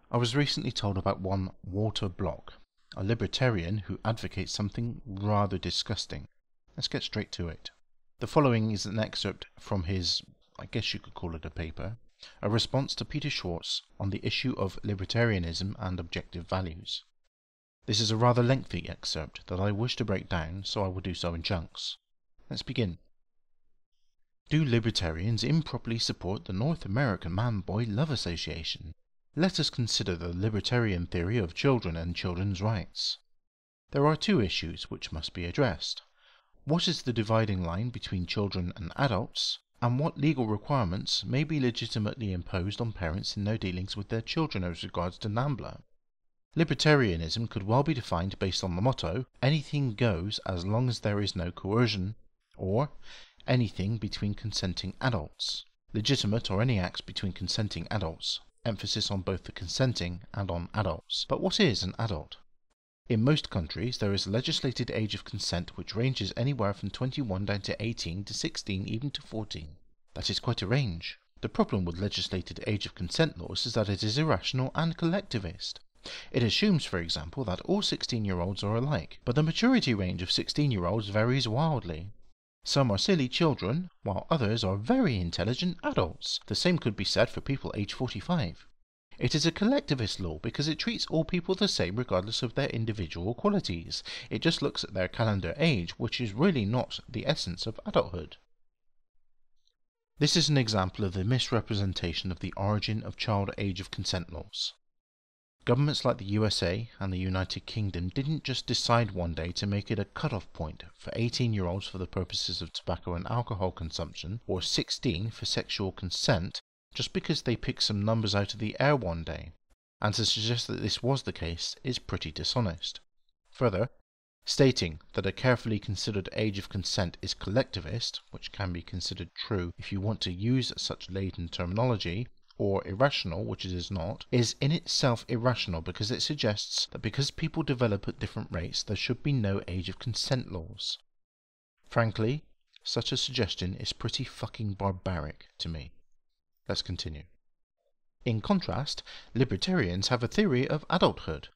I was recently told about one Walter Block, a libertarian who advocates something rather disgusting. Let's get straight to it. The following is an excerpt from his, I guess you could call it a paper, a response to Peter Schwartz on the issue of libertarianism and objective values. This is a rather lengthy excerpt that I wish to break down, so I will do so in chunks. Let's begin. Do libertarians improperly support the North American Man-Boy Love Association? Let us consider the libertarian theory of children and children's rights. There are two issues which must be addressed. What is the dividing line between children and adults, and what legal requirements may be legitimately imposed on parents in their dealings with their children as regards to NAMBLA? Libertarianism could well be defined based on the motto, anything goes as long as there is no coercion, or anything between consenting adults. Legitimate or any acts between consenting adults. Emphasis on both the consenting and on adults. But what is an adult? In most countries there is a legislated age of consent which ranges anywhere from 21 down to 18 to 16 even to 14. That is quite a range. The problem with legislated age of consent laws is that it is irrational and collectivist. It assumes, for example, that all 16-year-olds are alike, but the maturity range of 16-year-olds varies wildly. Some are silly children, while others are very intelligent adults. The same could be said for people aged 45. It is a collectivist law because it treats all people the same regardless of their individual qualities. It just looks at their calendar age, which is really not the essence of adulthood. This is an example of the misrepresentation of the origin of child age of consent laws. Governments like the USA and the United Kingdom didn't just decide one day to make it a cut-off point for 18-year-olds for the purposes of tobacco and alcohol consumption, or 16 for sexual consent, just because they picked some numbers out of the air one day, and to suggest that this was the case is pretty dishonest. Further, stating that a carefully considered age of consent is collectivist, which can be considered true if you want to use such laden terminology, or irrational, which it is not, is in itself irrational because it suggests that because people develop at different rates there should be no age of consent laws. Frankly, such a suggestion is pretty fucking barbaric to me. Let's continue. In contrast, libertarians have a theory of adulthood.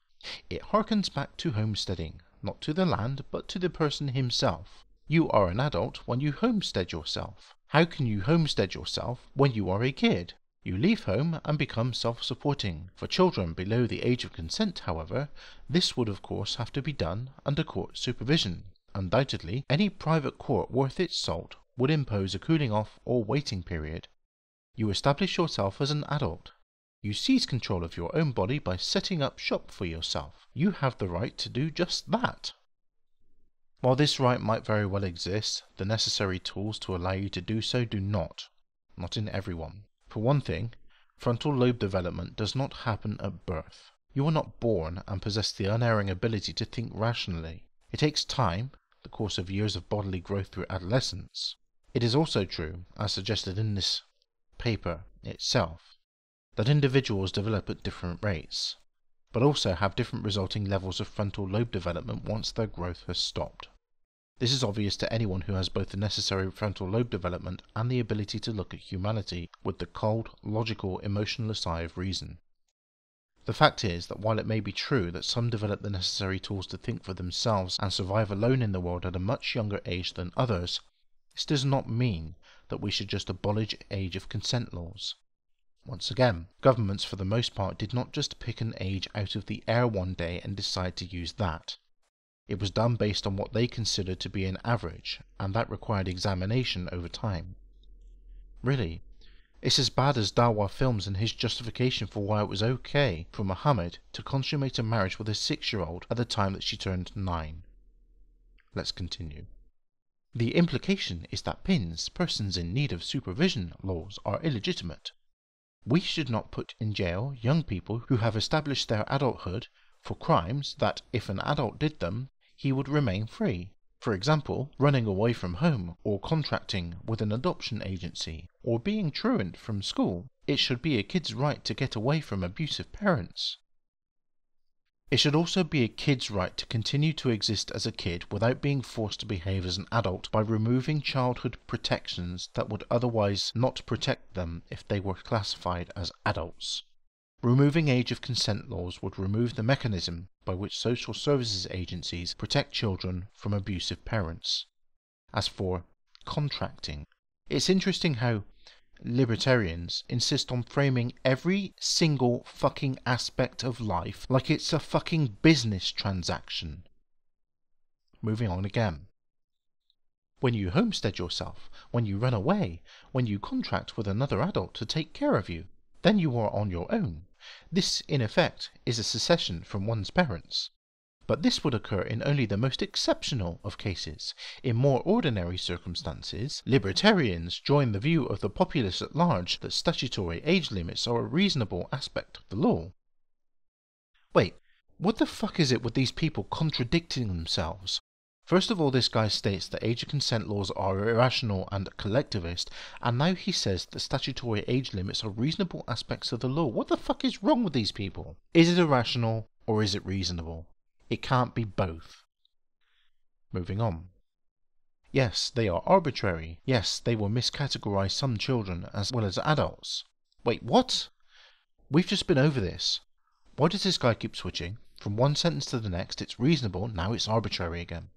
It harkens back to homesteading, not to the land but to the person himself. You are an adult when you homestead yourself. How can you homestead yourself when you are a kid? You leave home and become self-supporting. For children below the age of consent, however, this would of course have to be done under court supervision. Undoubtedly, any private court worth its salt would impose a cooling off or waiting period. You establish yourself as an adult. You seize control of your own body by setting up shop for yourself. You have the right to do just that. While this right might very well exist, the necessary tools to allow you to do so do not. Not in everyone. For one thing, frontal lobe development does not happen at birth. You are not born and possess the unerring ability to think rationally. It takes time, the course of years of bodily growth through adolescence. It is also true, as suggested in this paper itself, that individuals develop at different rates, but also have different resulting levels of frontal lobe development once their growth has stopped. This is obvious to anyone who has both the necessary frontal lobe development and the ability to look at humanity with the cold, logical, emotionless eye of reason. The fact is that while it may be true that some develop the necessary tools to think for themselves and survive alone in the world at a much younger age than others, this does not mean that we should just abolish age of consent laws. Once again, governments for the most part did not just pick an age out of the air one day and decide to use that. It was done based on what they considered to be an average, and that required examination over time. Really, it's as bad as Dawa Films and his justification for why it was okay for Muhammad to consummate a marriage with a 6-year-old at the time that she turned 9. Let's continue. The implication is that PINs, persons in need of supervision, laws are illegitimate. We should not put in jail young people who have established their adulthood for crimes that, if an adult did them, he would remain free. For example, running away from home, or contracting with an adoption agency, or being truant from school. It should be a kid's right to get away from abusive parents. It should also be a kid's right to continue to exist as a kid without being forced to behave as an adult by removing childhood protections that would otherwise not protect them if they were classified as adults. Removing age of consent laws would remove the mechanism by which social services agencies protect children from abusive parents. As for contracting, it's interesting how libertarians insist on framing every single fucking aspect of life like it's a fucking business transaction. Moving on again. When you homestead yourself, when you run away, when you contract with another adult to take care of you, then you are on your own. This, in effect, is a secession from one's parents. But this would occur in only the most exceptional of cases. In more ordinary circumstances, libertarians join the view of the populace at large that statutory age limits are a reasonable aspect of the law. Wait, what the fuck is it with these people contradicting themselves? First of all, this guy states that age of consent laws are irrational and collectivist, and now he says that statutory age limits are reasonable aspects of the law. What the fuck is wrong with these people? Is it irrational or is it reasonable? It can't be both. Moving on. Yes, they are arbitrary. Yes, they will miscategorize some children as well as adults. Wait, what? We've just been over this. Why does this guy keep switching? From one sentence to the next, it's reasonable, now it's arbitrary again.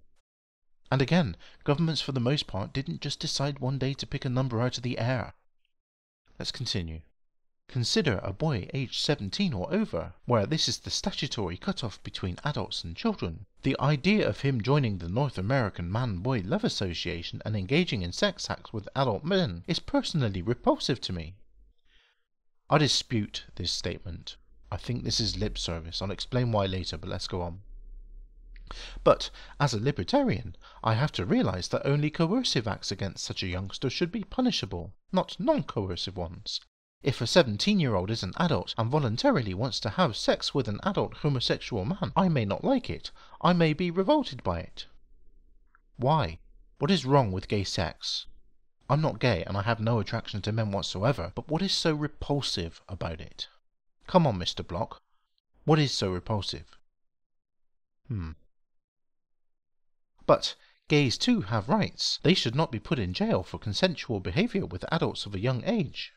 And again, governments for the most part didn't just decide one day to pick a number out of the air. Let's continue. Consider a boy aged 17 or over, where this is the statutory cutoff between adults and children. The idea of him joining the North American Man-Boy Love Association and engaging in sex acts with adult men is personally repulsive to me. I dispute this statement. I think this is lip service. I'll explain why later, but let's go on. But, as a libertarian, I have to realize that only coercive acts against such a youngster should be punishable, not non-coercive ones. If a 17-year-old is an adult and voluntarily wants to have sex with an adult homosexual man, I may not like it. I may be revolted by it. Why? What is wrong with gay sex? I'm not gay and I have no attraction to men whatsoever, but what is so repulsive about it? Come on, Mr. Block. What is so repulsive? But gays too have rights. They should not be put in jail for consensual behaviour with adults of a young age.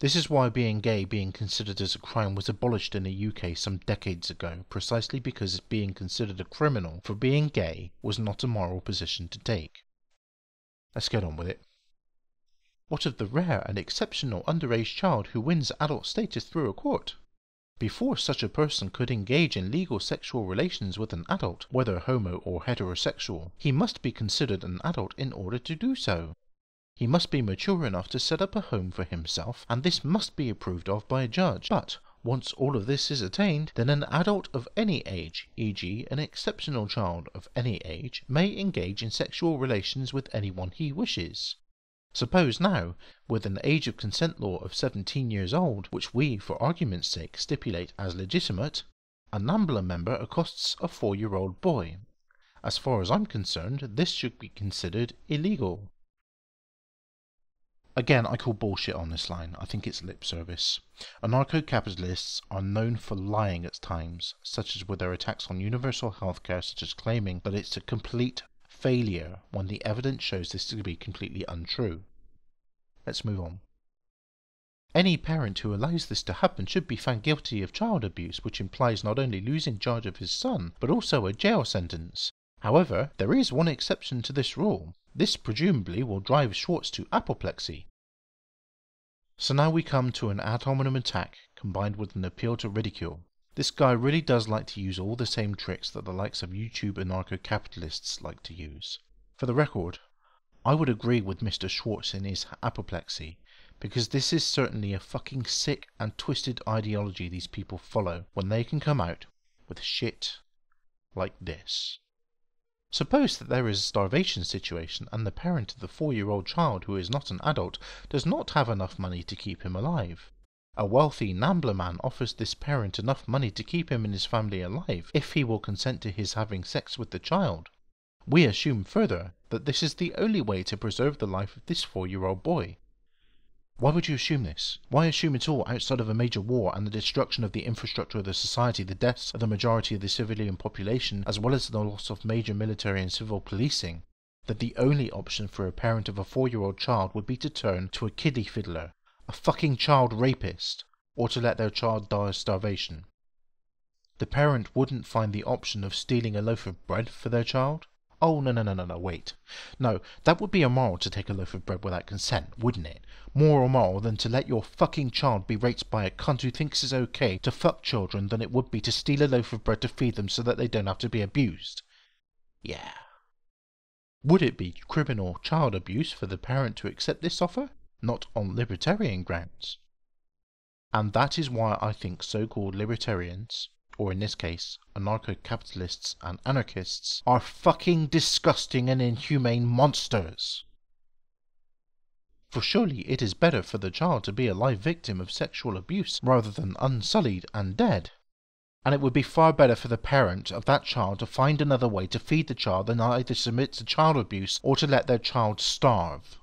This is why being gay being considered as a crime was abolished in the UK some decades ago, precisely because being considered a criminal for being gay was not a moral position to take. Let's get on with it. What of the rare and exceptional underage child who wins adult status through a court? Before such a person could engage in legal sexual relations with an adult, whether homo or heterosexual, he must be considered an adult in order to do so. He must be mature enough to set up a home for himself, and this must be approved of by a judge. But once all of this is attained, then an adult of any age, e.g. an exceptional child of any age, may engage in sexual relations with anyone he wishes. Suppose now, with an age of consent law of 17 years old, which we, for argument's sake, stipulate as legitimate, a NAMBLA member accosts a 4-year-old boy. As far as I'm concerned, this should be considered illegal. Again, I call bullshit on this line. I think it's lip service. Anarcho-capitalists are known for lying at times, such as with their attacks on universal healthcare, such as claiming that it's a complete failure when the evidence shows this to be completely untrue. Let's move on. Any parent who allows this to happen should be found guilty of child abuse, which implies not only losing charge of his son, but also a jail sentence. However, there is one exception to this rule. This presumably will drive Schwartz to apoplexy. So now we come to an ad hominem attack combined with an appeal to ridicule. This guy really does like to use all the same tricks that the likes of YouTube anarcho-capitalists like to use. For the record, I would agree with Mr. Schwartz in his apoplexy, because this is certainly a fucking sick and twisted ideology these people follow when they can come out with shit like this. Suppose that there is a starvation situation and the parent of the 4-year-old child who is not an adult does not have enough money to keep him alive. A wealthy NAMBLA man offers this parent enough money to keep him and his family alive if he will consent to his having sex with the child. We assume further that this is the only way to preserve the life of this 4-year-old boy. Why would you assume this? Why assume it all outside of a major war and the destruction of the infrastructure of the society, the deaths of the majority of the civilian population, as well as the loss of major military and civil policing? That the only option for a parent of a 4-year-old child would be to turn to a kiddie fiddler, a fucking child rapist, or to let their child die of starvation. The parent wouldn't find the option of stealing a loaf of bread for their child. Oh, no, wait. No, that would be immoral to take a loaf of bread without consent, wouldn't it? More immoral than to let your fucking child be raped by a cunt who thinks it's okay to fuck children than it would be to steal a loaf of bread to feed them so that they don't have to be abused. Yeah. Would it be criminal child abuse for the parent to accept this offer? Not on libertarian grounds. And that is why I think so-called libertarians, or in this case, anarcho-capitalists and anarchists, are fucking disgusting and inhumane monsters. For surely it is better for the child to be a live victim of sexual abuse rather than unsullied and dead. And it would be far better for the parent of that child to find another way to feed the child than either submit to child abuse or to let their child starve.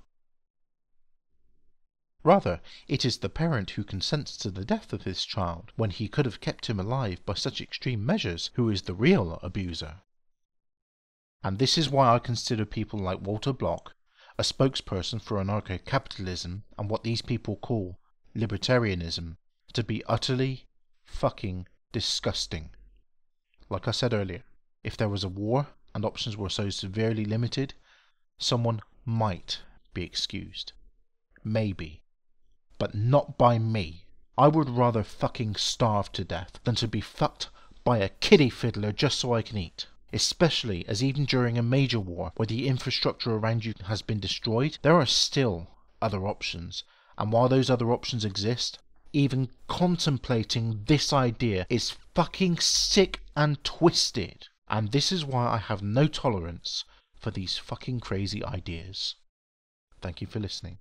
Rather, it is the parent who consents to the death of his child, when he could have kept him alive by such extreme measures, who is the real abuser. And this is why I consider people like Walter Block, a spokesperson for anarcho-capitalism and what these people call libertarianism, to be utterly fucking disgusting. Like I said earlier, if there was a war and options were so severely limited, someone might be excused. Maybe. But not by me. I would rather fucking starve to death than to be fucked by a kiddie fiddler just so I can eat. Especially as even during a major war where the infrastructure around you has been destroyed, there are still other options. And while those other options exist, even contemplating this idea is fucking sick and twisted. And this is why I have no tolerance for these fucking crazy ideas. Thank you for listening.